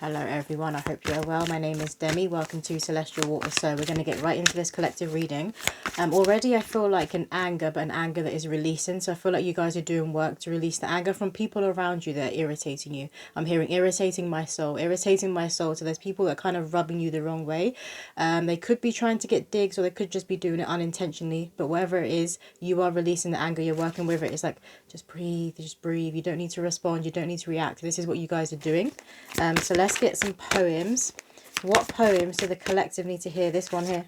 Hello everyone, I hope you are well. My name is Demi. Welcome to Celestial Water. So we're going to get right into this collective reading. Already I feel like an anger, but an anger that is releasing. So I feel like you guys are doing work to release the anger from people around you that are irritating you. I'm hearing irritating my soul. So there's people that are kind of rubbing you the wrong way. They could be trying to get digs, or they could just be doing it unintentionally. But whatever it is, you are releasing the anger. You're working with it. It's like, just breathe, just breathe. You don't need to respond. You don't need to react. This is what you guys are doing. So let's get some poems. What poems do the collective need to hear? This one here.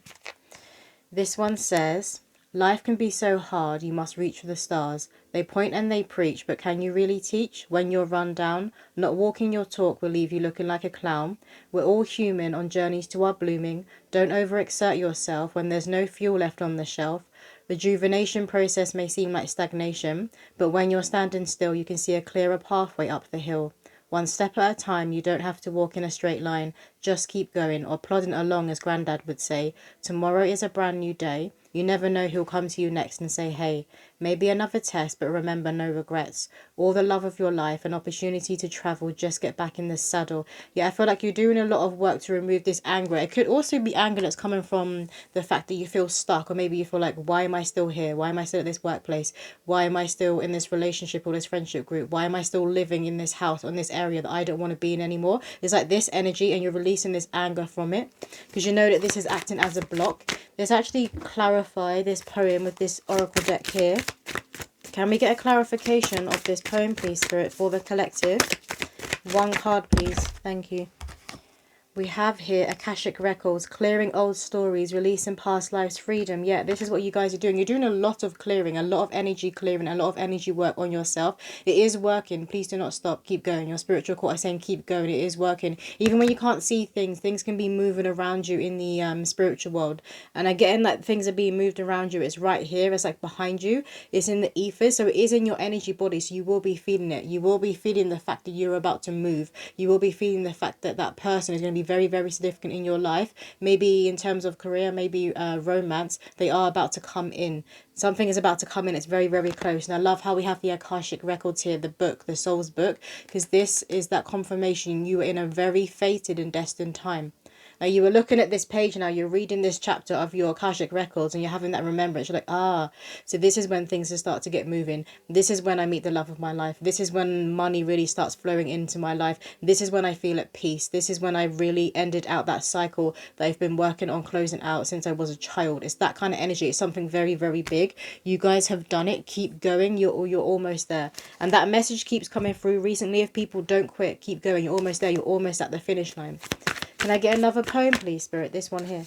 This one says, life can be so hard, you must reach for the stars. They point and they preach, but can you really teach when you're run down? Not walking your talk will leave you looking like a clown. We're all human on journeys to our blooming. Don't overexert yourself when there's no fuel left on the shelf. Rejuvenation process may seem like stagnation, but when you're standing still, you can see a clearer pathway up the hill. One step at a time, you don't have to walk in a straight line. Just keep going, or plodding along, as Grandad would say. Tomorrow is a brand new day. You never know who'll come to you next and say, hey, maybe another test, but remember, no regrets. All the love of your life, an opportunity to travel, just get back in the saddle. Yeah, I feel like you're doing a lot of work to remove this anger. It could also be anger that's coming from the fact that you feel stuck, or maybe you feel like, why am I still here? Why am I still at this workplace? Why am I still in this relationship or this friendship group? Why am I still living in this house or in this area that I don't want to be in anymore? It's like this energy, and you're releasing this anger from it because you know that this is acting as a block. Let's actually clarify this poem with this oracle deck here. Can we get a clarification of this poem, please, Spirit, for the collective? One card, please. Thank you. We have here Akashic Records, clearing old stories, releasing past lives, freedom. Yeah, this is what you guys are doing. You're doing a lot of clearing, a lot of energy clearing, a lot of energy work on yourself. It is working. Please do not stop. Keep going. Your spiritual court is saying keep going. It is working. Even when you can't see things, things can be moving around you in the spiritual world. And again, that things are being moved around you. It's right here. It's like behind you. It's in the ether. So it is in your energy body. So you will be feeling it. You will be feeling the fact that you're about to move. You will be feeling the fact that that person is going to be very, very significant in your life. Maybe in terms of career, maybe romance. They are about to come in. Something is about to come in. It's very, very close. And I love how we have the Akashic Records here, the book, the soul's book, because this is that confirmation you are in a very fated and destined time. Now, you were looking at this page now, you're reading this chapter of your Akashic Records, and you're having that remembrance. You're like, ah, so this is when things start to get moving. This is when I meet the love of my life. This is when money really starts flowing into my life. This is when I feel at peace. This is when I really ended out that cycle that I've been working on closing out since I was a child. It's that kind of energy. It's something very, very big. You guys have done it. Keep going. You're almost there. And that message keeps coming through recently. If people don't quit, keep going. You're almost there. You're almost at the finish line. Can I get another poem, please, Spirit? This one here.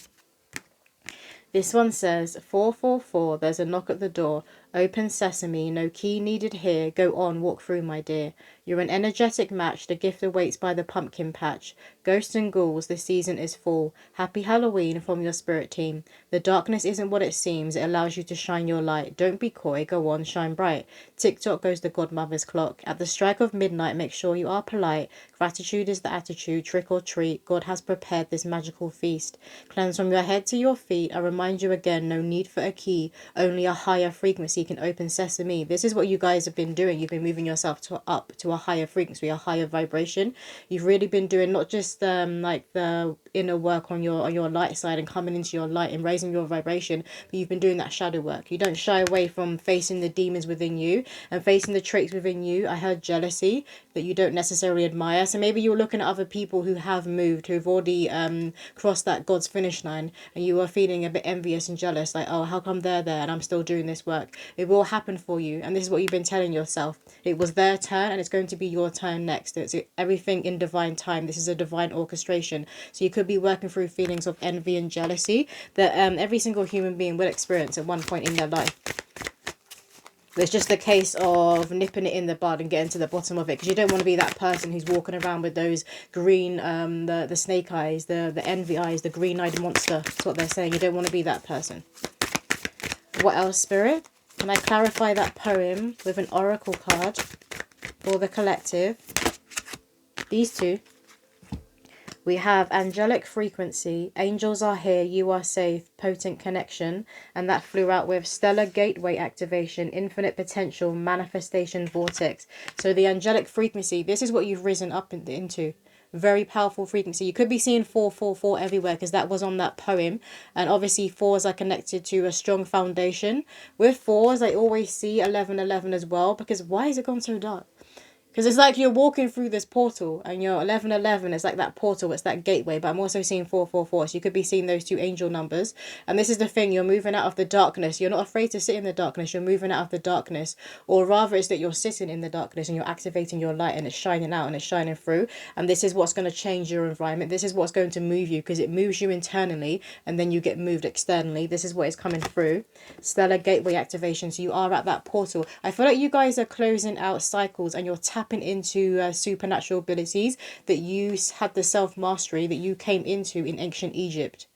This one says, 444, there's a knock at the door. Open sesame, no key needed here. Go on, walk through, my dear. You're an energetic match. The gift awaits by the pumpkin patch. Ghosts and ghouls, this season is full. Happy Halloween from your spirit team. The darkness isn't what it seems. It allows you to shine your light. Don't be coy. Go on, shine bright. Tick-tock goes the godmother's clock. At the strike of midnight, make sure you are polite. Gratitude is the attitude. Trick or treat. God has prepared this magical feast. Cleanse from your head to your feet. I remind you again, no need for a key. Only a higher frequency can open sesame. This is what you guys have been doing. You've been moving yourself up to a higher frequency, a higher vibration. You've really been doing not just like the inner work on your light side and coming into your light and raising your vibration, but you've been doing that shadow work. You don't shy away from facing the demons within you and facing the traits within you. I heard jealousy that you don't necessarily admire. So maybe you're looking at other people who have moved, who've already crossed that God's finish line, and you are feeling a bit envious and jealous, like, oh, how come they're there and I'm still doing this work? It will happen for you, and this is what you've been telling yourself. It was their turn and it's going to be your turn next. It's everything in divine time. This is a divine orchestration. So you could be working through feelings of envy and jealousy that every single human being will experience at one point in their life. It's just a case of nipping it in the bud and getting to the bottom of it, because you don't want to be that person who's walking around with those green, the snake eyes, the envy eyes, the green-eyed monster. That's what they're saying. You don't want to be that person. What else, Spirit? Can I clarify that poem with an oracle card for the collective? These two. We have angelic frequency, angels are here, you are safe, potent connection, and that flew out with stellar gateway activation, infinite potential, manifestation vortex. So the angelic frequency, this is what you've risen up into. Very powerful frequency. You could be seeing 444 everywhere because that was on that poem, and obviously fours are connected to a strong foundation. With fours, I always see 1111 as well, because why is it gone so dark? Because it's like you're walking through this portal and you're 1111. It's like that portal. It's that gateway. But I'm also seeing 444. So you could be seeing those two angel numbers. And this is the thing. You're moving out of the darkness. You're not afraid to sit in the darkness. You're moving out of the darkness. Or rather, it's that you're sitting in the darkness and you're activating your light and it's shining out and it's shining through. And this is what's going to change your environment. This is what's going to move you, because it moves you internally and then you get moved externally. This is what is coming through. Stellar gateway activation. So you are at that portal. I feel like you guys are closing out cycles and you're tapping into supernatural abilities that you had, the self-mastery that you came into in ancient Egypt.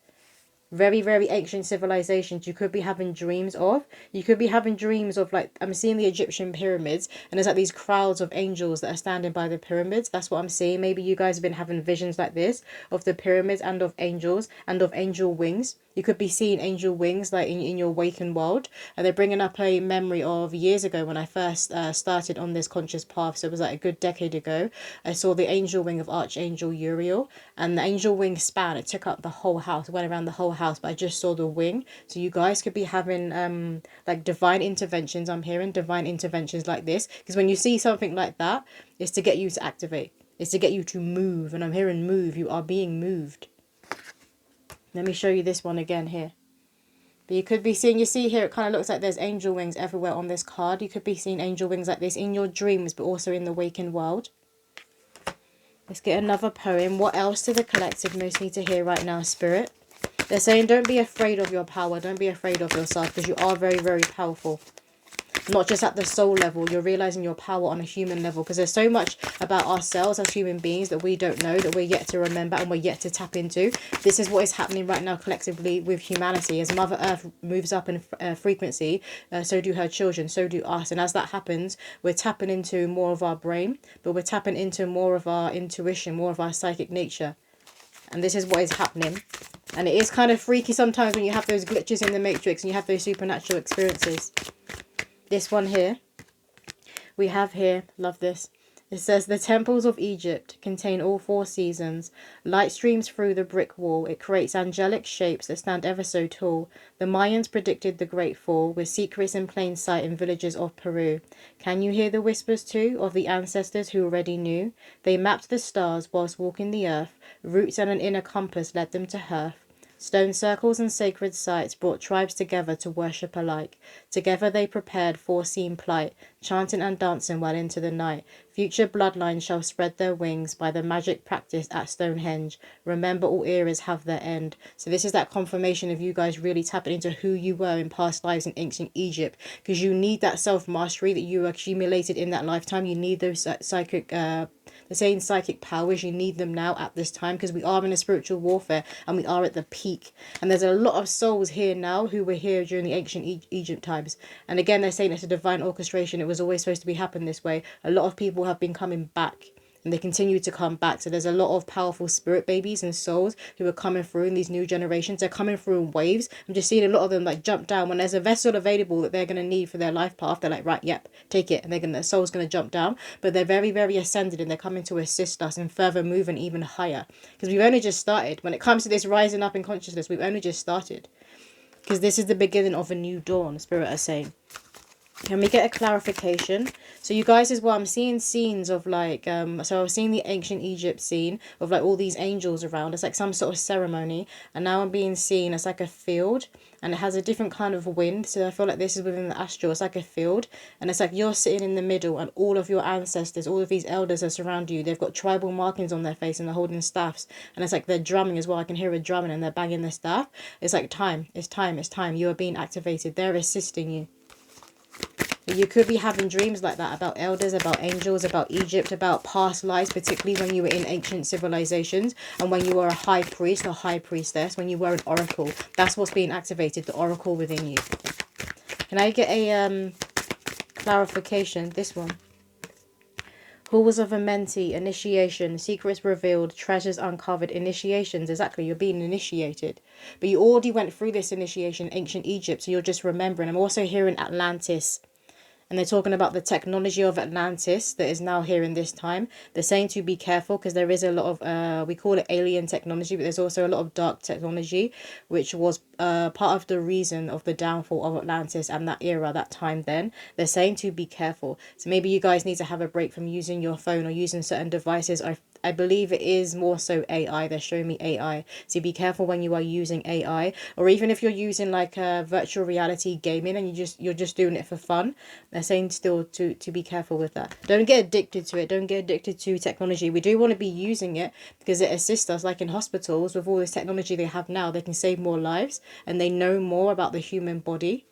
Very, very ancient civilizations you could be having dreams of. You could be having dreams of, like, I'm seeing the Egyptian pyramids and there's like these crowds of angels that are standing by the pyramids. That's what I'm seeing. Maybe you guys have been having visions like this of the pyramids and of angels and of angel wings. You could be seeing angel wings like in your waking world. And they're bringing up a memory of years ago when I first started on this conscious path. So it was like a good decade ago. I saw the angel wing of Archangel Uriel, and the angel wing span. It took up the whole house, went around the whole house, but I just saw the wing. So you guys could be having like divine interventions. I'm hearing divine interventions like this, because when you see something like that, it's to get you to activate. It's to get you to move. And I'm hearing move. You are being moved. Let me show you this one again here. But you could be seeing, you see here, it kind of looks like there's angel wings everywhere on this card. You could be seeing angel wings like this in your dreams, but also in the waking world. Let's get another poem. What else do the collective most need to hear right now, Spirit? They're saying don't be afraid of your power. Don't be afraid of yourself, because you are very, very powerful. Not just at the soul level, you're realizing your power on a human level, because there's so much about ourselves as human beings that we don't know, that we're yet to remember and we're yet to tap into. This is what is happening right now collectively with humanity. As Mother Earth moves up in frequency, so do her children, so do us. And as that happens, we're tapping into more of our brain, but we're tapping into more of our intuition, more of our psychic nature. And this is what is happening. And it is kind of freaky sometimes when you have those glitches in the matrix and you have those supernatural experiences. This one here, we have here, love this. It says, the temples of Egypt contain all four seasons. Light streams through the brick wall. It creates angelic shapes that stand ever so tall. The Mayans predicted the Great Fall, with secrets in plain sight in villages of Peru. Can you hear the whispers too of the ancestors who already knew? They mapped the stars whilst walking the earth. Roots and an inner compass led them to Hearth. Stone circles and sacred sites brought tribes together to worship alike. Together they prepared foreseen plight, chanting and dancing well into the night. Future bloodlines shall spread their wings by the magic practiced at Stonehenge. Remember, all eras have their end. So this is that confirmation of you guys really tapping into who you were in past lives in ancient Egypt, because you need that self-mastery that you accumulated in that lifetime. You need those psychic the same psychic powers. You need them now at this time, because we are in a spiritual warfare and we are at the peak. And there's a lot of souls here now who were here during the ancient Egypt times. And again, they're saying it's a divine orchestration. It was always supposed to be happening this way. A lot of people have been coming back, and they continue to come back. So there's a lot of powerful spirit babies and souls who are coming through in these new generations. They're coming through in waves. I'm just seeing a lot of them like jump down when there's a vessel available that they're going to need for their life path. They're like, right, yep, take it. And their soul's going to jump down. But they're very, very ascended, and they're coming to assist us in further moving even higher. Because we've only just started. When it comes to this rising up in consciousness, we've only just started. Because this is the beginning of a new dawn, Spirit are saying. Can we get a clarification? So you guys as well, I'm seeing scenes of like, so I was seeing the ancient Egypt scene of like all these angels around. It's like some sort of ceremony. And now I'm being seen as like a field. And it has a different kind of wind. So I feel like this is within the astral. It's like a field. And it's like you're sitting in the middle and all of your ancestors, all of these elders are surrounding you. They've got tribal markings on their face and they're holding staffs. And it's like they're drumming as well. I can hear a drumming and they're banging their staff. It's like time. It's time. It's time. You are being activated. They're assisting you. You could be having dreams like that about elders, about angels, about Egypt, about past lives, particularly when you were in ancient civilizations and when you were a high priest or high priestess, when you were an oracle. That's what's being activated, the oracle within you. Can I get a clarification? This one. Halls of Amenti, initiation, secrets revealed, treasures uncovered, initiations. Exactly, you're being initiated. But you already went through this initiation in ancient Egypt, so you're just remembering. I'm also hearing Atlantis. And they're talking about the technology of Atlantis that is now here in this time. They're saying to be careful because there is a lot of, we call it alien technology, but there's also a lot of dark technology, which was part of the reason of the downfall of Atlantis and that era, that time then. They're saying to be careful. So maybe you guys need to have a break from using your phone or using certain devices. I believe it is more so AI. They're showing me AI. So be careful when you are using AI, or even if you're using like a virtual reality gaming and you're just doing it for fun. They're saying still to be careful with that. Don't get addicted to it. Don't get addicted to technology. We do want to be using it because it assists us, like in hospitals with all this technology they have now. They can save more lives and they know more about the human body.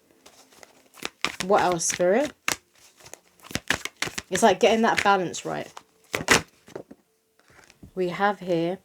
What else, Spirit? It's like getting that balance right. We have here,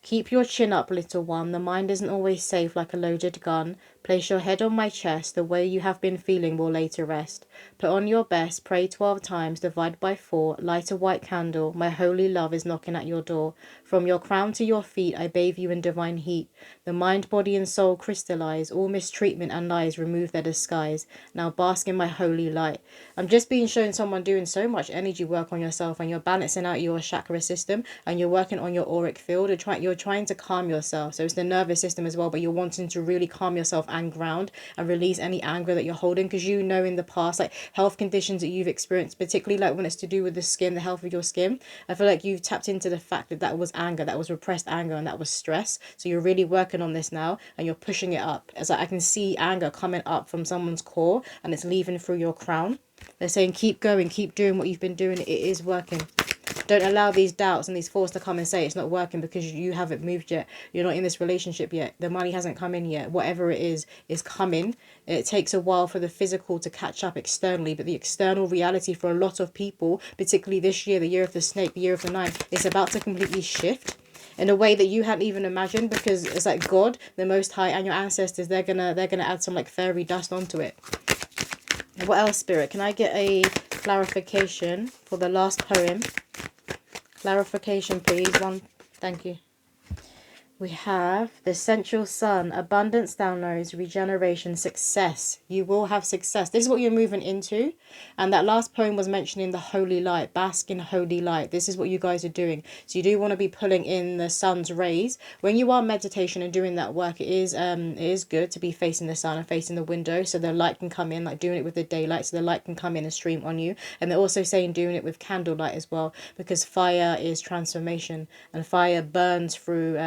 keep your chin up, little one. The mind isn't always safe like a loaded gun. Place your head on my chest. The way you have been feeling will lay to rest. Put on your best. Pray 12 times. Divide by 4. Light a white candle. My holy love is knocking at your door. From your crown to your feet, I bathe you in divine heat. The mind, body, and soul crystallize. All mistreatment and lies remove their disguise. Now bask in my holy light. I'm just being shown someone doing so much energy work on yourself, and you're balancing out your chakra system, and you're working on your auric field. You're trying to calm yourself. So it's the nervous system as well, but you're wanting to really calm yourself and ground and release any anger that you're holding, because you know in the past, like health conditions that you've experienced, particularly like when it's to do with the skin, the health of your skin, I feel like you've tapped into the fact that that was anger, that was repressed anger, and that was stress. So you're really working on this now and you're pushing it up. It's like I can see anger coming up from someone's core and it's leaving through your crown. They're saying keep going, keep doing what you've been doing. It is working. Don't allow these doubts and these thoughts to come and say it's not working because you haven't moved yet. You're not in this relationship yet. The money hasn't come in yet. Whatever it is coming. It takes a while for the physical to catch up externally, but the external reality for a lot of people, particularly this year, the year of the snake, the year of the nine, it's about to completely shift in a way that you hadn't even imagined, because it's like God, the Most High, and your ancestors, they're gonna add some like fairy dust onto it. What else, Spirit? Can I get a clarification for the last poem? Clarification, please. One. Thank you. We have the central sun, abundance downloads, regeneration, success. You will have success. This is what you're moving into. And that last poem was mentioning the holy light, bask in holy light. This is what you guys are doing. So you do want to be pulling in the sun's rays. When you are meditation and doing that work, it is good to be facing the sun and facing the window so the light can come in, like doing it with the daylight, so the light can come in and stream on you. And they're also saying doing it with candlelight as well, because fire is transformation and fire burns through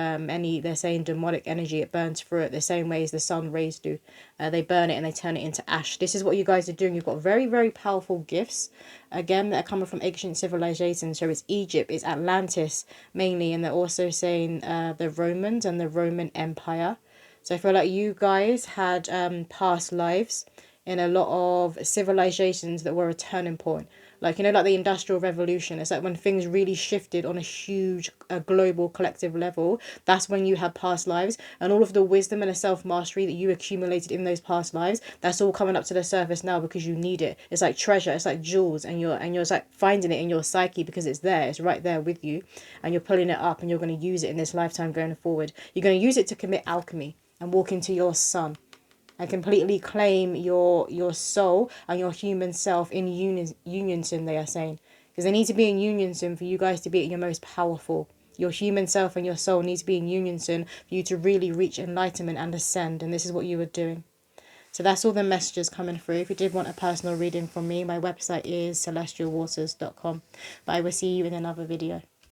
they're saying demonic energy. It burns through it the same way as the sun rays do. They burn it and they turn it into ash. This is what you guys are doing. You've got very, very powerful gifts, again, that are coming from ancient civilizations. So it's Egypt, it's Atlantis mainly, and they're also saying the Romans and the Roman Empire. So I feel like you guys had past lives in a lot of civilizations that were a turning point. Like, you know, like the Industrial Revolution. It's like when things really shifted on a huge global collective level. That's when you had past lives, and all of the wisdom and the self-mastery that you accumulated in those past lives, that's all coming up to the surface now because you need it. It's like treasure. It's like jewels, and you're like finding it in your psyche because it's there. It's right there with you, and you're pulling it up, and you're going to use it in this lifetime going forward. You're going to use it to commit alchemy and walk into your sun and completely claim your soul and your human self in unison, they are saying. Because they need to be in unison for you guys to be at your most powerful. Your human self and your soul needs to be in unison for you to really reach enlightenment and ascend. And this is what you are doing. So that's all the messages coming through. If you did want a personal reading from me, my website is celestialwaters.com. But I will see you in another video.